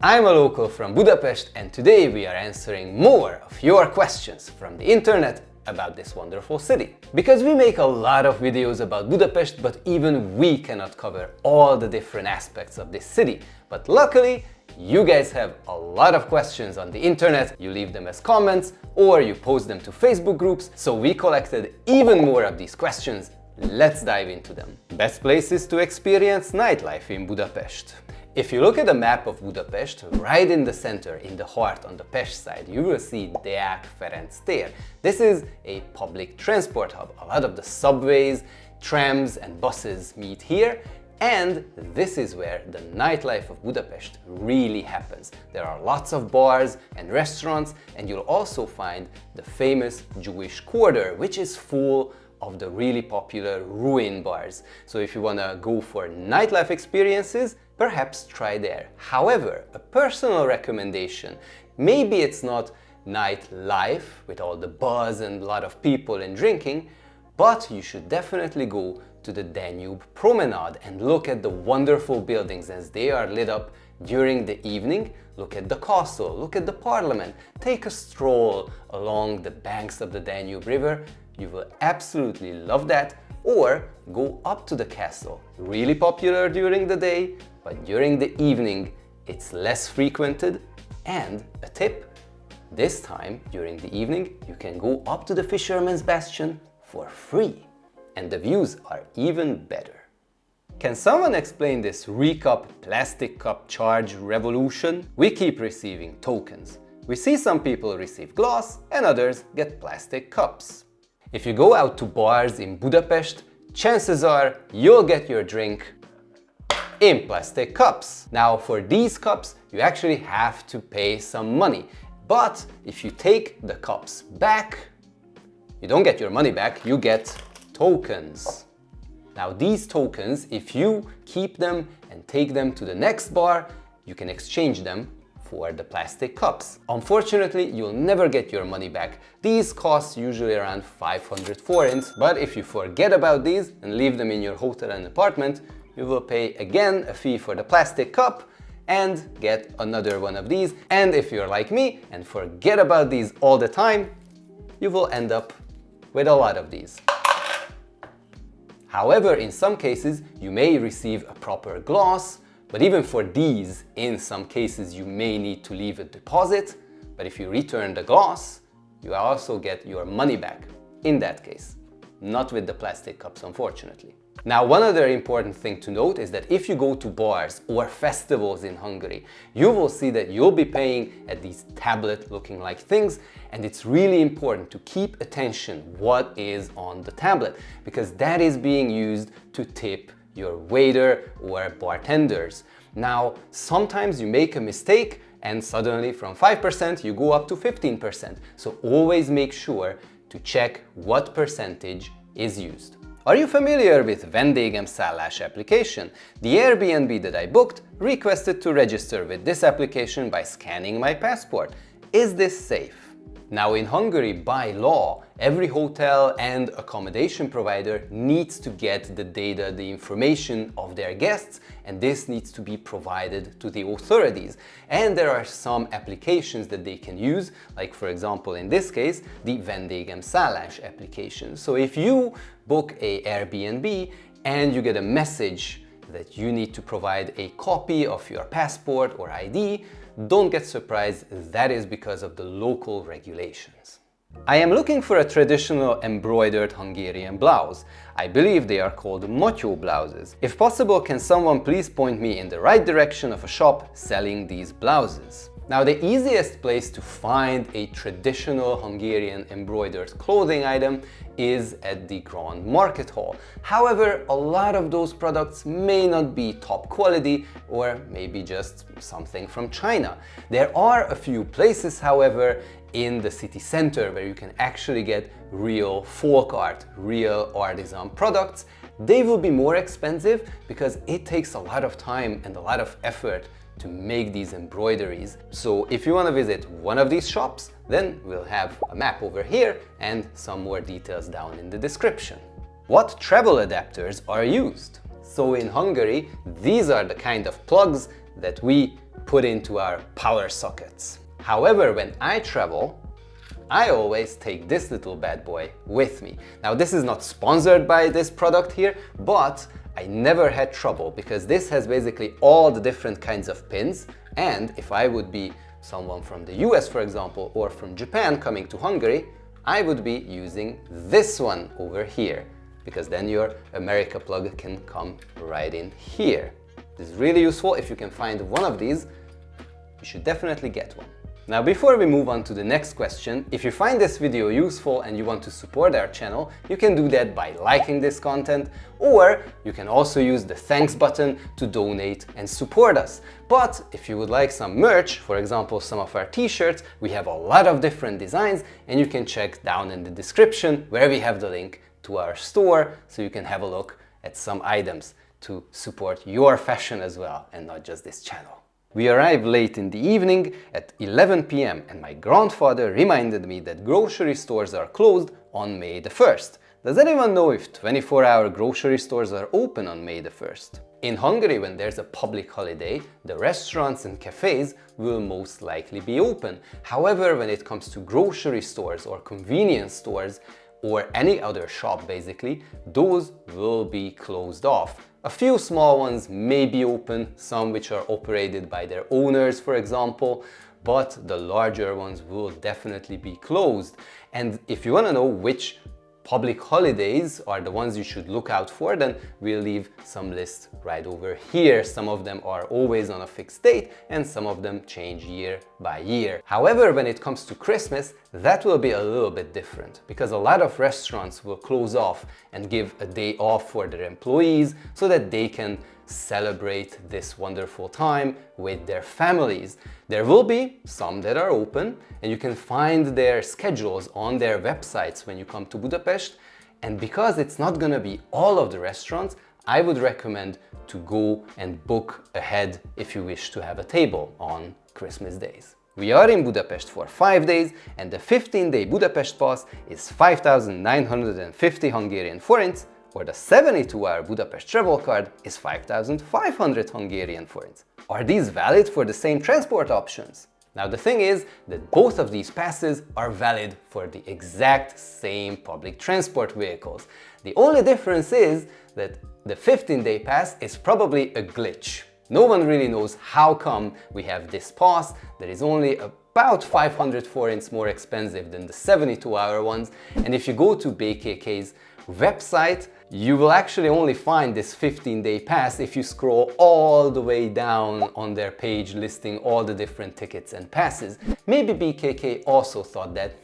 I'm a local from Budapest, and today we are answering more of your questions from the internet about this wonderful city. Because we make a lot of videos about Budapest, but even we cannot cover all the different aspects of this city. But luckily, you guys have a lot of questions on the internet. You leave them as comments or you post them to Facebook groups, so we collected even more of these questions. Let's dive into them. Best places to experience nightlife in Budapest. If you look at a map of Budapest, right in the center, in the heart, on the Pest side, you will see Deák Ferenc tér. This is a public transport hub. A lot of the subways, trams and buses meet here, and this is where the nightlife of Budapest really happens. There are lots of bars and restaurants, and you'll also find the famous Jewish quarter, which is full of the really popular ruin bars. So if you want to go for nightlife experiences, perhaps try there. However, a personal recommendation, maybe it's not nightlife with all the buzz and a lot of people and drinking, but you should definitely go to the Danube Promenade and look at the wonderful buildings as they are lit up during the evening. Look at the castle, look at the parliament, take a stroll along the banks of the Danube River. You will absolutely love that. Or go up to the castle. Really popular during the day, but during the evening it's less frequented. And a tip, this time during the evening you can go up to the Fisherman's Bastion for free. And the views are even better. Can someone explain this recup plastic cup charge revolution? We keep receiving tokens. We see some people receive glass and others get plastic cups. If you go out to bars in Budapest, chances are you'll get your drink in plastic cups. Now for these cups, you actually have to pay some money. But if you take the cups back, you don't get your money back, you get tokens. Now these tokens, if you keep them and take them to the next bar, you can exchange them for the plastic cups. Unfortunately, you'll never get your money back. These cost usually around 500 forints, but if you forget about these and leave them in your hotel and apartment, you will pay again a fee for the plastic cup and get another one of these. And if you're like me and forget about these all the time, you will end up with a lot of these. However, in some cases, you may receive a proper glass, but even for these, in some cases, you may need to leave a deposit. But if you return the glass, you also get your money back in that case. Not with the plastic cups, unfortunately. Now, one other important thing to note is that if you go to bars or festivals in Hungary, you will see that you'll be paying at these tablet-looking like things, and it's really important to keep attention what is on the tablet, because that is being used to tip your waiter or bartenders. Now, sometimes you make a mistake and suddenly from 5% you go up to 15%. So always make sure to check what percentage is used. Are you familiar with vending application? The Airbnb that I booked requested to register with this application by scanning my passport. Is this safe? Now in Hungary, by law, every hotel and accommodation provider needs to get the data, the information of their guests, and this needs to be provided to the authorities. And there are some applications that they can use, like for example in this case, the vending application. So if you book a Airbnb and you get a message that you need to provide a copy of your passport or ID, don't get surprised, that is because of the local regulations. I am looking for a traditional embroidered Hungarian blouse. I believe they are called motyó blouses. If possible, can someone please point me in the right direction of a shop selling these blouses? Now, the easiest place to find a traditional Hungarian embroidered clothing item is at the Grand Market Hall. However, a lot of those products may not be top quality or maybe just something from China. There are a few places, however, in the city center where you can actually get real folk art, real artisan products. They will be more expensive because it takes a lot of time and a lot of effort to make these embroideries. So if you want to visit one of these shops, then we'll have a map over here and some more details down in the description. What travel adapters are used? So in Hungary, these are the kind of plugs that we put into our power sockets. However, when I travel, I always take this little bad boy with me. Now, this is not sponsored by this product here, but I never had trouble because this has basically all the different kinds of pins. And if I would be someone from the US, for example, or from Japan coming to Hungary, I would be using this one over here, because then your America plug can come right in here. This is really useful. If you can find one of these, you should definitely get one. Now, before we move on to the next question, if you find this video useful and you want to support our channel, you can do that by liking this content, or you can also use the thanks button to donate and support us. But if you would like some merch, for example, some of our t-shirts, we have a lot of different designs, and you can check down in the description where we have the link to our store, so you can have a look at some items to support your fashion as well, and not just this channel. We arrived late in the evening at 11 p.m. and my grandfather reminded me that grocery stores are closed on May the 1st. Does anyone know if 24-hour grocery stores are open on May the 1st? In Hungary, when there's a public holiday, the restaurants and cafes will most likely be open. However, when it comes to grocery stores or convenience stores, or any other shop basically, those will be closed off. A few small ones may be open, some which are operated by their owners, for example, but the larger ones will definitely be closed. And if you want to know which public holidays are the ones you should look out for, then we'll leave some lists right over here. Some of them are always on a fixed date and some of them change year by year. However, when it comes to Christmas, that will be a little bit different because a lot of restaurants will close off and give a day off for their employees so that they can celebrate this wonderful time with their families. There will be some that are open, and you can find their schedules on their websites when you come to Budapest. And because it's not gonna be all of the restaurants, I would recommend to go and book ahead if you wish to have a table on Christmas days. We are in Budapest for 5 days, and the 15-day Budapest pass is 5,950 Hungarian forints, or the 72-hour Budapest travel card is 5,500 Hungarian forints. Are these valid for the same transport options? Now, the thing is that both of these passes are valid for the exact same public transport vehicles. The only difference is that the 15-day pass is probably a glitch. No one really knows how come we have this pass that is only about 500 forints more expensive than the 72-hour ones. And if you go to BKK's website, you will actually only find this 15-day pass if you scroll all the way down on their page listing all the different tickets and passes. Maybe BKK also thought that,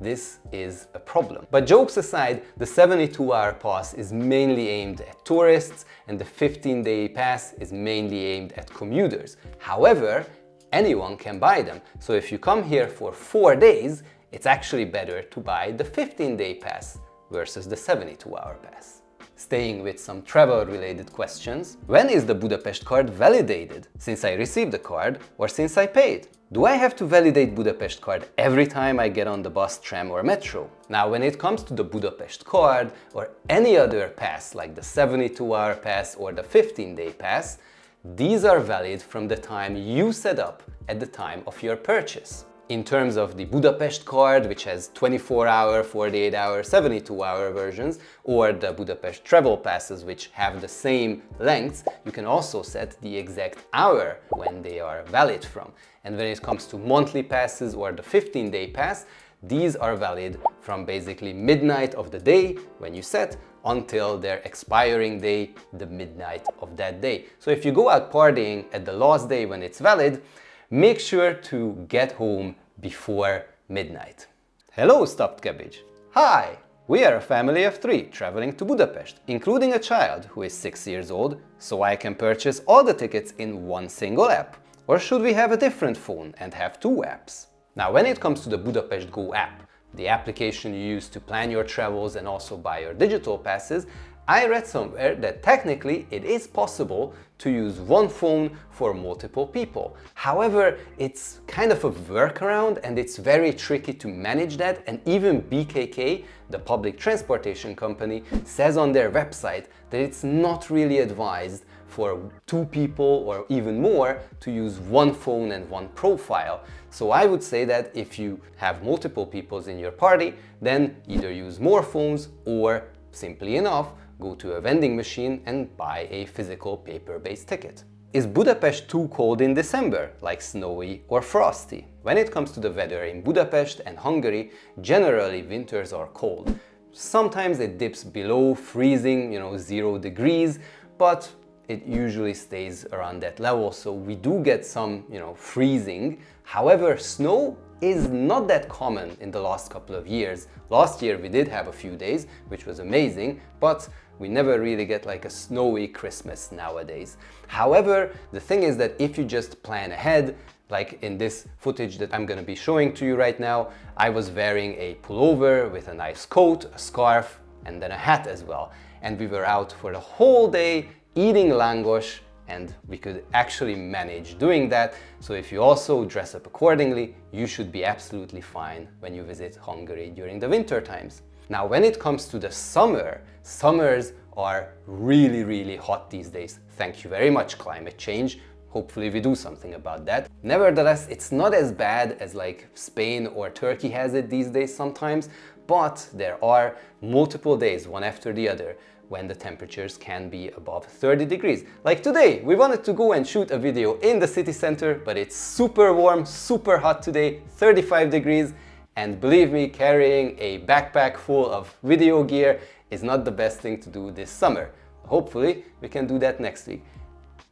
this is a problem. But jokes aside, the 72-hour pass is mainly aimed at tourists and the 15-day pass is mainly aimed at commuters. However, anyone can buy them. So if you come here for 4 days, it's actually better to buy the 15-day pass versus the 72-hour pass. Staying with some travel-related questions, when is the Budapest card validated? Since I received the card or since I paid? Do I have to validate Budapest card every time I get on the bus, tram or metro? Now, when it comes to the Budapest card or any other pass like the 72-hour pass or the 15-day pass, these are valid from the time you set up at the time of your purchase. In terms of the Budapest card, which has 24-hour, 48-hour, 72-hour versions, or the Budapest travel passes, which have the same lengths, you can also set the exact hour when they are valid from. And when it comes to monthly passes or the 15-day pass, these are valid from basically midnight of the day when you set until their expiring day, the midnight of that day. So if you go out partying at the last day when it's valid, make sure to get home before midnight. Hello, stuffed cabbage. Hi! We are a family of 3 traveling to Budapest, including a child who is 6 years old, so I can purchase all the tickets in one single app. Or should we have a different phone and have 2 apps? Now, when it comes to the Budapest Go app, the application you use to plan your travels and also buy your digital passes, I read somewhere that technically it is possible to use one phone for multiple people. However, it's kind of a workaround and it's very tricky to manage that, and even BKK, the public transportation company, says on their website that it's not really advised for 2 people or even more to use one phone and one profile. So I would say that if you have multiple people in your party, then either use more phones or simply enough, go to a vending machine and buy a physical paper-based ticket. Is Budapest too cold in December, like snowy or frosty? When it comes to the weather in Budapest and Hungary, generally winters are cold. Sometimes it dips below freezing, 0 degrees, but it usually stays around that level, so we do get some, freezing. However, snow is not that common in the last couple of years. Last year we did have a few days, which was amazing, but we never really get like a snowy Christmas nowadays. However, the thing is that if you just plan ahead, like in this footage that I'm gonna be showing to you right now, I was wearing a pullover with a nice coat, a scarf, and then a hat as well. And we were out for the whole day eating langos, and we could actually manage doing that. So if you also dress up accordingly, you should be absolutely fine when you visit Hungary during the winter times. Now, when it comes to the summer, summers are really, really hot these days. Thank you very much, climate change. Hopefully we do something about that. Nevertheless, it's not as bad as like Spain or Turkey has it these days sometimes, but there are multiple days, one after the other, when the temperatures can be above 30 degrees. Like today, we wanted to go and shoot a video in the city center, but it's super warm, super hot today, 35 degrees. And believe me, carrying a backpack full of video gear is not the best thing to do this summer. Hopefully, we can do that next week.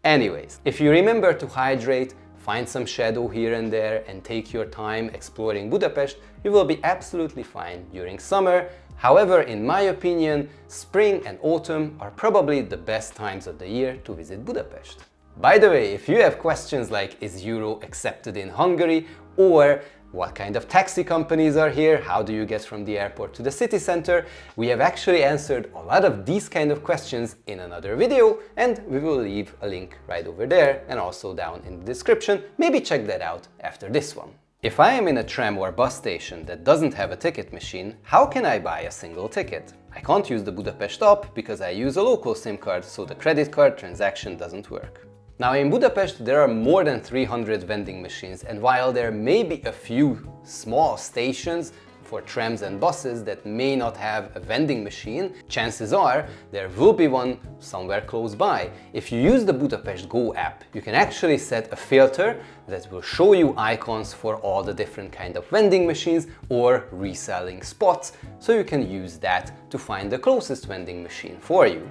Anyways, if you remember to hydrate, find some shadow here and there, and take your time exploring Budapest, you will be absolutely fine during summer. However, in my opinion, spring and autumn are probably the best times of the year to visit Budapest. By the way, if you have questions like, is euro accepted in Hungary, or what kind of taxi companies are here, how do you get from the airport to the city center, we have actually answered a lot of these kind of questions in another video, and we will leave a link right over there and also down in the description. Maybe check that out after this one. If I am in a tram or bus station that doesn't have a ticket machine, how can I buy a single ticket? I can't use the Budapest app because I use a local SIM card, so the credit card transaction doesn't work. Now in Budapest there are more than 300 vending machines, and while there may be a few small stations for trams and buses that may not have a vending machine, chances are there will be one somewhere close by. If you use the Budapest Go app, you can actually set a filter that will show you icons for all the different kind of vending machines or reselling spots, so you can use that to find the closest vending machine for you.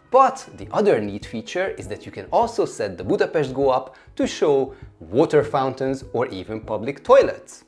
But the other neat feature is that you can also set the Budapest Go app to show water fountains or even public toilets.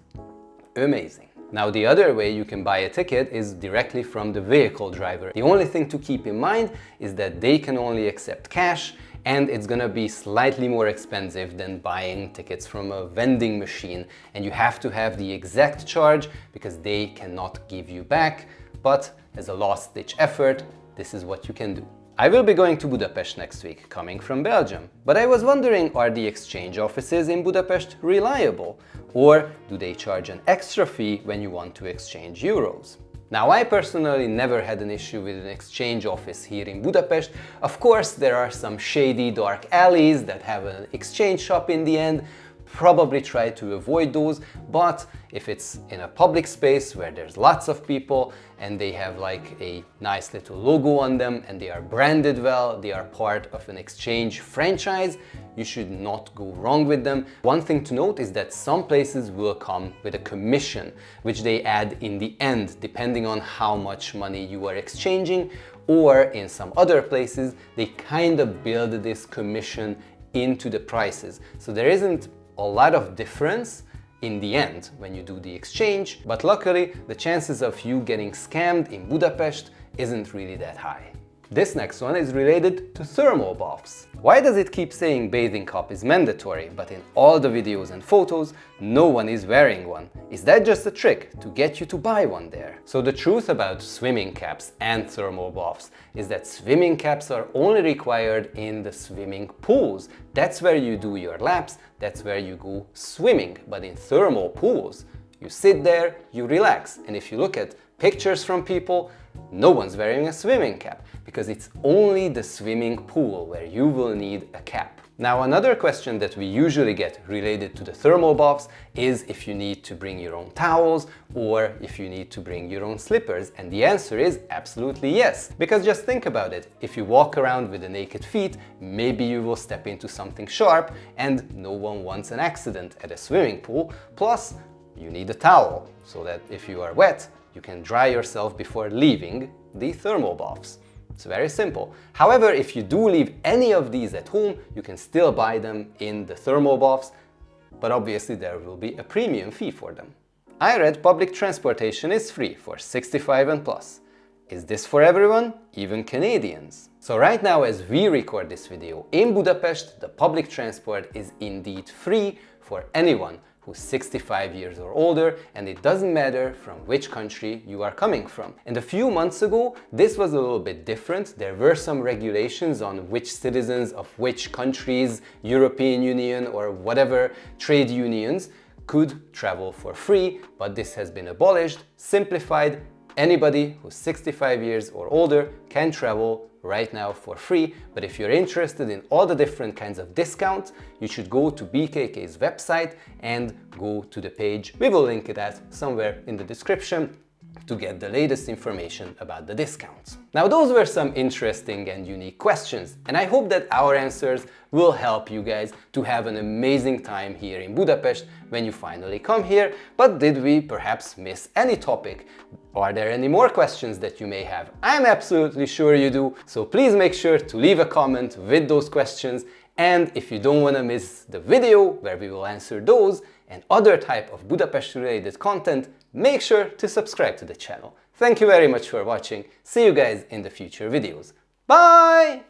Amazing. Now the other way you can buy a ticket is directly from the vehicle driver. The only thing to keep in mind is that they can only accept cash, and it's gonna be slightly more expensive than buying tickets from a vending machine, and you have to have the exact charge because they cannot give you back. But as a last-ditch effort, this is what you can do. I will be going to Budapest next week, coming from Belgium, but I was wondering, are the exchange offices in Budapest reliable? Or do they charge an extra fee when you want to exchange euros? Now, I personally never had an issue with an exchange office here in Budapest. Of course, there are some shady dark alleys that have an exchange shop in the end. Probably try to avoid those, but if it's in a public space where there's lots of people and they have like a nice little logo on them and they are branded well, they are part of an exchange franchise, you should not go wrong with them. One thing to note is that some places will come with a commission, which they add in the end, depending on how much money you are exchanging, or in some other places, they kind of build this commission into the prices. So there isn't a lot of difference in the end when you do the exchange, but luckily the chances of you getting scammed in Budapest isn't really that high. This next one is related to thermal baths. Why does it keep saying bathing cap is mandatory, but in all the videos and photos no one is wearing one? Is that just a trick to get you to buy one there? So the truth about swimming caps and thermal baths is that swimming caps are only required in the swimming pools. That's where you do your laps, that's where you go swimming. But in thermal pools, you sit there, you relax, and if you look at pictures from people, no one's wearing a swimming cap, because it's only the swimming pool where you will need a cap. Now, another question that we usually get related to the thermal baths is if you need to bring your own towels or if you need to bring your own slippers, and the answer is absolutely yes. Because just think about it, if you walk around with the naked feet, maybe you will step into something sharp, and no one wants an accident at a swimming pool. Plus, you need a towel, so that if you are wet, you can dry yourself before leaving the thermal baths. It's very simple. However, if you do leave any of these at home, you can still buy them in the thermal baths, but obviously there will be a premium fee for them. I read public transportation is free for 65 and plus. Is this for everyone, even Canadians? So right now, as we record this video, in Budapest, the public transport is indeed free for anyone who's 65 years or older, and it doesn't matter from which country you are coming from. And a few months ago, this was a little bit different. There were some regulations on which citizens of which countries, European Union or whatever trade unions could travel for free, but this has been abolished, simplified. Anybody who's 65 years or older can travel right now for free, but if you're interested in all the different kinds of discounts, you should go to BKK's website and go to the page. We will link it at somewhere in the description to get the latest information about the discounts. Now, those were some interesting and unique questions, and I hope that our answers will help you guys to have an amazing time here in Budapest when you finally come here. But did we perhaps miss any topic? Are there any more questions that you may have? I'm absolutely sure you do, so please make sure to leave a comment with those questions. And if you don't want to miss the video where we will answer those and other type of Budapest related content, make sure to subscribe to the channel. Thank you very much for watching. See you guys in the future videos. Bye!